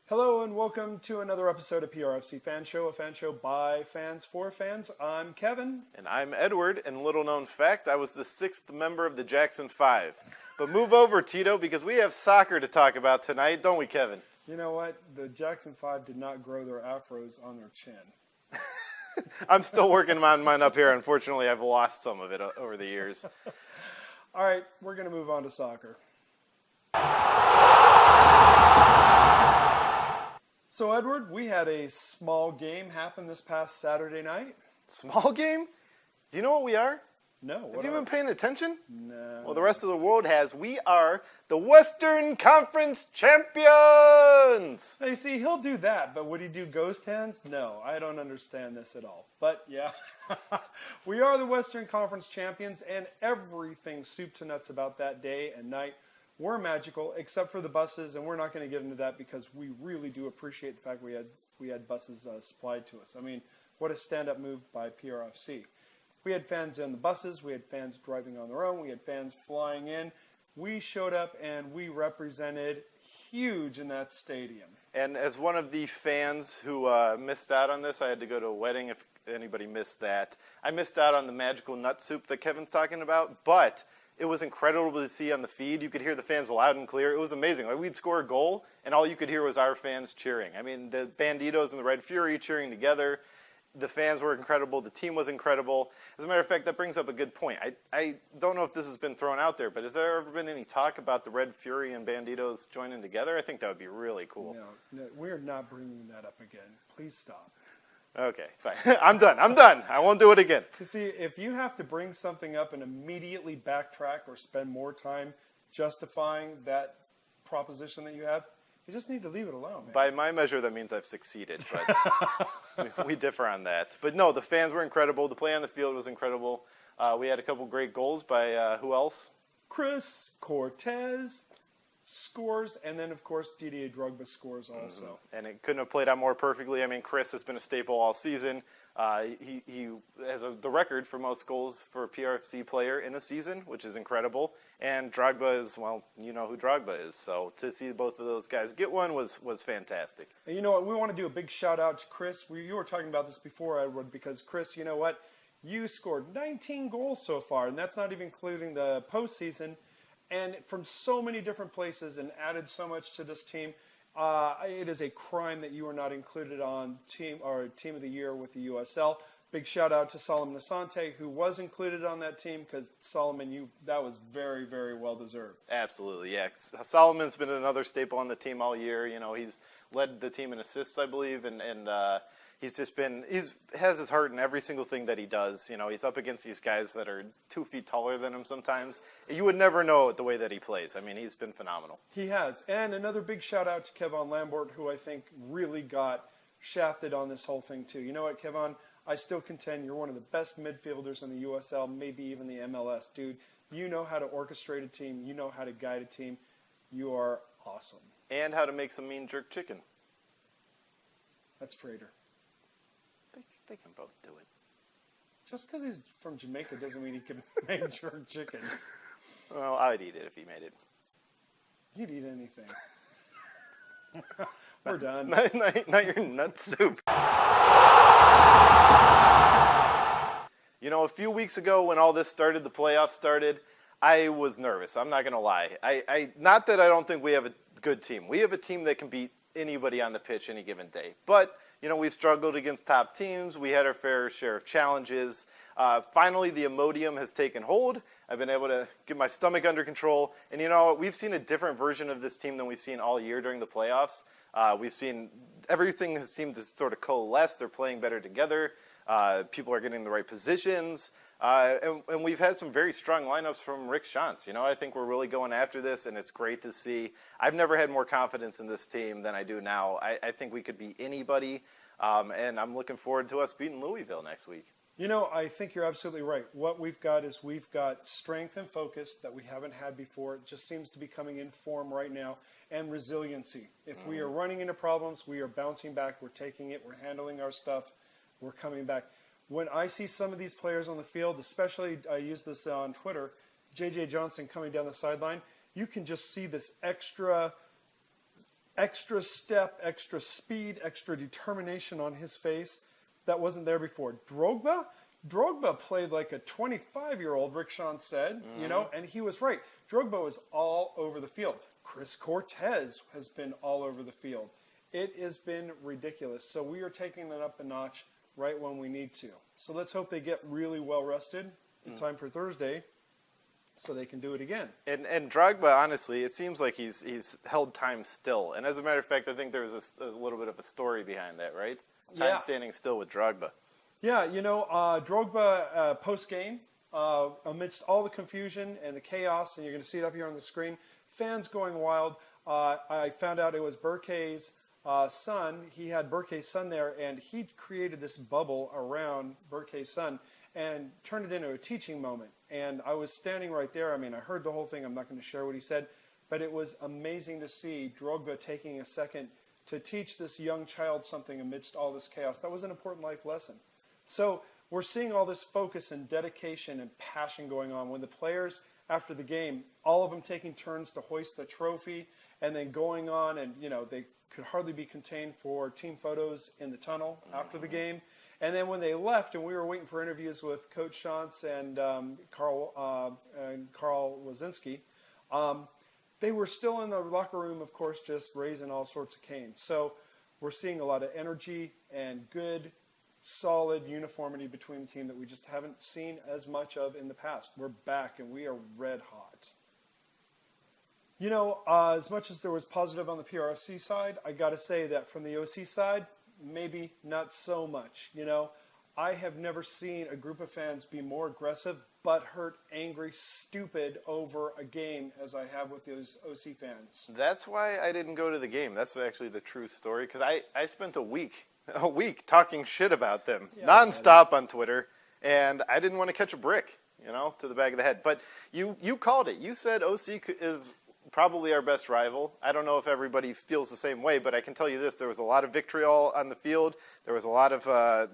Hello and welcome to another episode of PRFC Fan Show, a fan show by fans for fans. I'm Kevin. And I'm Edward, and little known fact, I was the 6th member of the Jackson 5. But move over, Tito, because we have soccer to talk about tonight, don't we, Kevin? You know what? The Jackson 5 did not grow their afros on their chin. I'm still working on mine up here. Unfortunately, I've lost some of it over the years. All right, we're going to move on to soccer. So, Edward, we had a small game happen this past Saturday night. Small game? Do you know what we are? No. Have you been paying attention? No. Well, the rest of the world has. We are the Western Conference champions! Hey, see, he'll do that, but would he do ghost hands? No, I don't understand this at all. But, yeah, we are the Western Conference champions, and everything soup to nuts about that day and night were magical, except for the buses, and we're not going to get into that because we really do appreciate the fact we had buses supplied to us. I mean, what a stand-up move by PRFC. We had fans on the buses, we had fans driving on their own, we had fans flying in. We showed up and we represented huge in that stadium. And as one of the fans who missed out on this, I had to go to a wedding if anybody missed that. I missed out on the magical nut soup that Kevin's talking about, but it was incredible to see on the feed. You could hear the fans loud and clear. It was amazing. Like, we'd score a goal, and all you could hear was our fans cheering. I mean, the Banditos and the Red Fury cheering together. The fans were incredible. The team was incredible. As a matter of fact, that brings up a good point. I don't know if this has been thrown out there, but has there ever been any talk about the Red Fury and Banditos joining together? I think that would be really cool. No, we're not bringing that up again. Please stop. Okay, fine. I'm done. I won't do it again. You see, if you have to bring something up and immediately backtrack or spend more time justifying that proposition that you have, you just need to leave it alone, man. By my measure, that means I've succeeded, but we differ on that. But no, the fans were incredible. The play on the field was incredible. We had a couple great goals by who else? Chris Cortez scores, and then, of course, Didier Drogba scores also. Mm-hmm. And it couldn't have played out more perfectly. I mean, Chris has been a staple all season. He has the record for most goals for a PRFC player in a season, which is incredible. And Drogba is, well, you know who Drogba is. So to see both of those guys get one was fantastic. And you know what? We want to do a big shout-out to Chris. You were talking about this before, Edward, because, Chris, you know what? You scored 19 goals so far, and that's not even including the postseason. And from so many different places and added so much to this team. It is a crime that you are not included on team of the year with the USL. Big shout out to Solomon Asante, who was included on that team, because Solomon, that was very, very well deserved. Absolutely, yeah. Solomon's been another staple on the team all year. You know, he's led the team in assists, I believe, and he's has his heart in every single thing that he does. You know, he's up against these guys that are 2 feet taller than him sometimes. You would never know the way that he plays. I mean, he's been phenomenal. He has. And another big shout out to Kevon Lambert, who I think really got shafted on this whole thing too. You know what, Kevon? I still contend you're one of the best midfielders in the USL, maybe even the MLS. Dude, you know how to orchestrate a team. You know how to guide a team. You are awesome. And how to make some mean jerk chicken. That's Frater. They can both do it. Just because he's from Jamaica doesn't mean he can make jerk chicken. Well, I'd eat it if he made it. You'd eat anything. We're done. Not your nut soup. You know, a few weeks ago when all this started, the playoffs started, I was nervous. I'm not going to lie. Not that I don't think we have a good team. We have a team that can beat anybody on the pitch any given day. But, you know, we've struggled against top teams. We had our fair share of challenges. Finally, the Imodium has taken hold. I've been able to get my stomach under control. And, you know, we've seen a different version of this team than we've seen all year during the playoffs. We've seen everything has seemed to sort of coalesce. They're playing better together. People are getting the right positions. And we've had some very strong lineups from Rick Schantz. You know, I think we're really going after this, and it's great to see. I've never had more confidence in this team than I do now. I think we could beat anybody, and I'm looking forward to us beating Louisville next week. You know, I think you're absolutely right. What we've got is we've got strength and focus that we haven't had before. It just seems to be coming in form right now, and resiliency. If we are running into problems, we are bouncing back. We're taking it. We're handling our stuff. We're coming back. When I see some of these players on the field, especially I use this on Twitter, J.J. Johnson coming down the sideline, you can just see this extra extra step, extra speed, extra determination on his face that wasn't there before. Drogba played like a 25-year-old, Rick Sean said, you know, and he was right. Drogba was all over the field. Chris Cortez has been all over the field. It has been ridiculous. So we are taking it up a notch right when we need to. So let's hope they get really well rested in time for Thursday so they can do it again. And Drogba, honestly, it seems like he's held time still. And as a matter of fact, I think there was a little bit of a story behind that, right? Time standing still with Drogba. Yeah, you know, Drogba post-game, amidst all the confusion and the chaos, and you're going to see it up here on the screen, fans going wild. I found out it was Berkay's son. He had Berkay's son there, and he created this bubble around Berkay's son and turned it into a teaching moment. And I was standing right there. I mean, I heard the whole thing. I'm not going to share what he said, but it was amazing to see Drogba taking a second to teach this young child something amidst all this chaos. That was an important life lesson. So we're seeing all this focus and dedication and passion going on. When the players, after the game, all of them taking turns to hoist the trophy and then going on, and, you know, they could hardly be contained for team photos in the tunnel after the game. And then when they left and we were waiting for interviews with Coach Shantz and Carl Wazinski, they were still in the locker room, of course, just raising all sorts of canes. So we're seeing a lot of energy and good, solid uniformity between the team that we just haven't seen as much of in the past. We're back and we are red hot. You know, as much as there was positive on the PRFC side, I got to say that from the OC side, maybe not so much. You know, I have never seen a group of fans be more aggressive, butthurt, angry, stupid over a game as I have with those OC fans. That's why I didn't go to the game. That's actually the true story, because I spent a week talking shit about them nonstop on Twitter, and I didn't want to catch a brick, you know, to the back of the head. But you called it. You said OC is probably our best rival. I don't know if everybody feels the same way, but I can tell you this: there was a lot of vitriol on the field. There was a lot of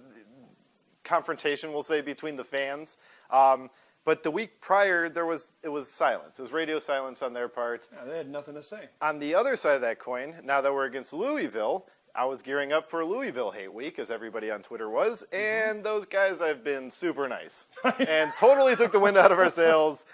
confrontation, we'll say, between the fans. But the week prior, it was silence. It was radio silence on their part. Yeah, they had nothing to say. On the other side of that coin, now that we're against Louisville, I was gearing up for Louisville Hate Week, as everybody on Twitter was, and those guys have been super nice and totally took the wind out of our sails.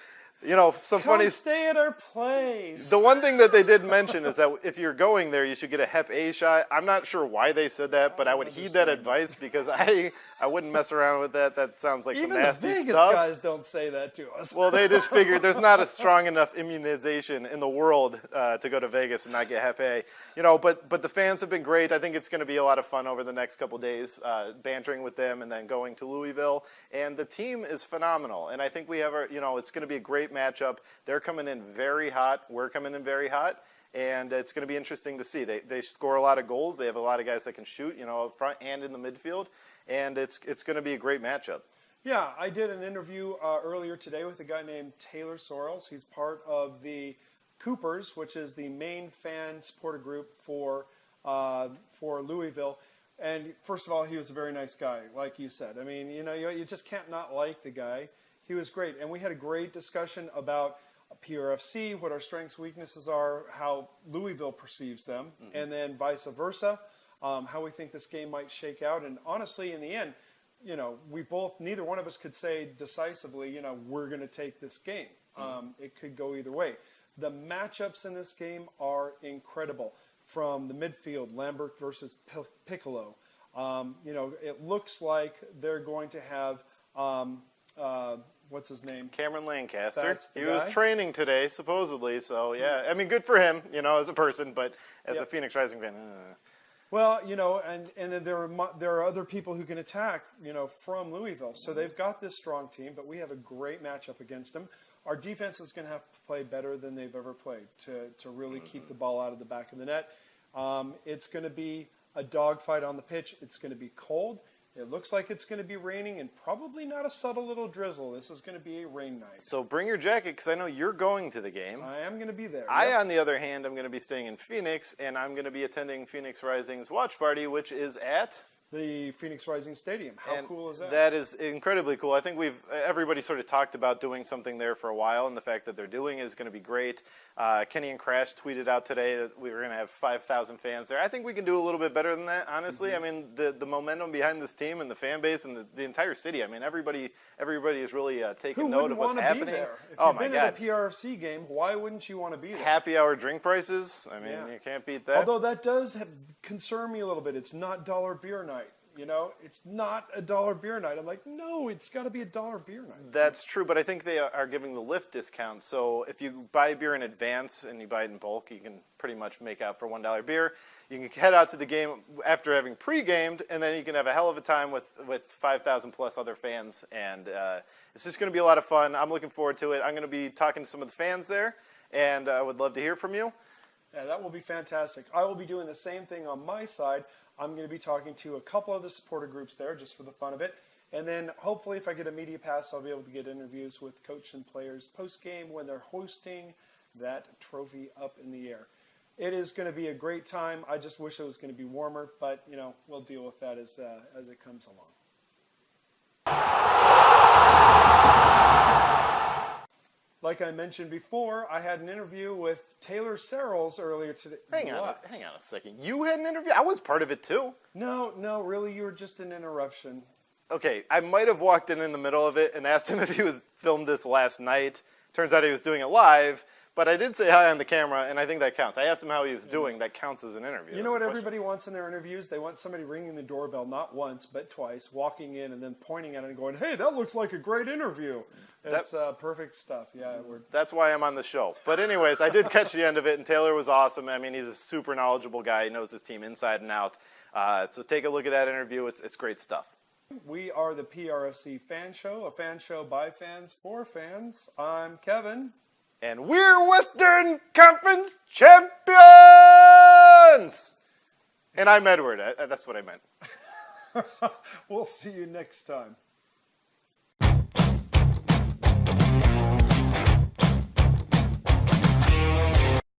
You know, some Come funny. stay at our place. The one thing that they did mention is that if you're going there, you should get a Hep A shot. I'm not sure why they said that, but I would heed that advice because I wouldn't mess around with that. That sounds like some nasty Even the Vegas stuff. guys don't say that to us. Well, they just figured there's not a strong enough immunization in the world to go to Vegas and not get Hep A. You know, but the fans have been great. I think it's going to be a lot of fun over the next couple days, bantering with them and then going to Louisville. And the team is phenomenal. And I think we have it's going to be a great matchup. They're coming in very hot. We're coming in very hot. And it's going to be interesting to see. They score a lot of goals. They have a lot of guys that can shoot, you know, up front and in the midfield. And it's going to be a great matchup. Yeah, I did an interview earlier today with a guy named Taylor Sorrells. He's part of the Coopers, which is the main fan supporter group for Louisville. And first of all, he was a very nice guy, like you said. I mean, you just can't not like the guy. He was great. And we had a great discussion about PRFC, what our strengths, weaknesses are, how Louisville perceives them, and then vice versa, how we think this game might shake out. And honestly, in the end, neither one of us could say decisively, we're going to take this game. It could go either way. The matchups in this game are incredible. From the midfield, Lambert versus Piccolo. It looks like they're going to have, what's his name? Cameron Lancaster. He was training today, supposedly. So, yeah, I mean, good for him, as a person, but as a Phoenix Rising fan. Well, and then there are other people who can attack, from Louisville. So they've got this strong team, but we have a great matchup against them. Our defense is going to have to play better than they've ever played to really keep the ball out of the back of the net. It's going to be a dogfight on the pitch. It's going to be cold. It looks like it's going to be raining and probably not a subtle little drizzle. This is going to be a rain night. So bring your jacket because I know you're going to the game. I am going to be there. On the other hand, I'm going to be staying in Phoenix, and I'm going to be attending Phoenix Rising's watch party, which is at the Phoenix Rising Stadium. How cool is that? That is incredibly cool. I think everybody sort of talked about doing something there for a while, and the fact that they're doing it is going to be great. Kenny and Crash tweeted out today that we were going to have 5,000 fans there. I think we can do a little bit better than that, honestly. I mean, the momentum behind this team and the fan base and the entire city. I mean, everybody is really taking note of what's happening. Be there? If oh you've my been God! At a PRFC game, why wouldn't you want to be there? Happy hour drink prices. I mean, you can't beat that. Although that does concern me a little bit. It's not dollar beer night. You know, it's not a dollar beer night. I'm like, no, it's got to be a dollar beer night. That's true, but I think they are giving the lift discount. So if you buy beer in advance and you buy it in bulk, you can pretty much make out for $1 beer. You can head out to the game after having pre-gamed, and then you can have a hell of a time with 5,000 plus other fans. And it's just going to be a lot of fun. I'm looking forward to it. I'm going to be talking to some of the fans there, and I would love to hear from you. Yeah, that will be fantastic. I will be doing the same thing on my side. I'm going to be talking to a couple of the supporter groups there just for the fun of it. And then hopefully if I get a media pass, I'll be able to get interviews with coach and players post-game when they're hosting that trophy up in the air. It is going to be a great time. I just wish it was going to be warmer, but, you know, we'll deal with that as it comes along. Like I mentioned before, I had an interview with Taylor Searles earlier today. Hang on a second. You had an interview? I was part of it too. No, really, you were just an interruption. Okay, I might have walked in the middle of it and asked him if he was filmed this last night. Turns out he was doing it live, but I did say hi on the camera, and I think that counts. I asked him how he was doing. That counts as an interview. You know what everybody wants in their interviews? They want somebody ringing the doorbell, not once, but twice, walking in and then pointing at it and going, hey, that looks like a great interview. It's perfect stuff. Yeah, that's why I'm on the show. But anyways, I did catch the end of it, and Taylor was awesome. I mean, he's a super knowledgeable guy. He knows his team inside and out. So take a look at that interview. It's great stuff. We are the PRFC Fan Show, a fan show by fans for fans. I'm Kevin. And we're Western Conference champions! And I'm Edward. That's what I meant. We'll see you next time.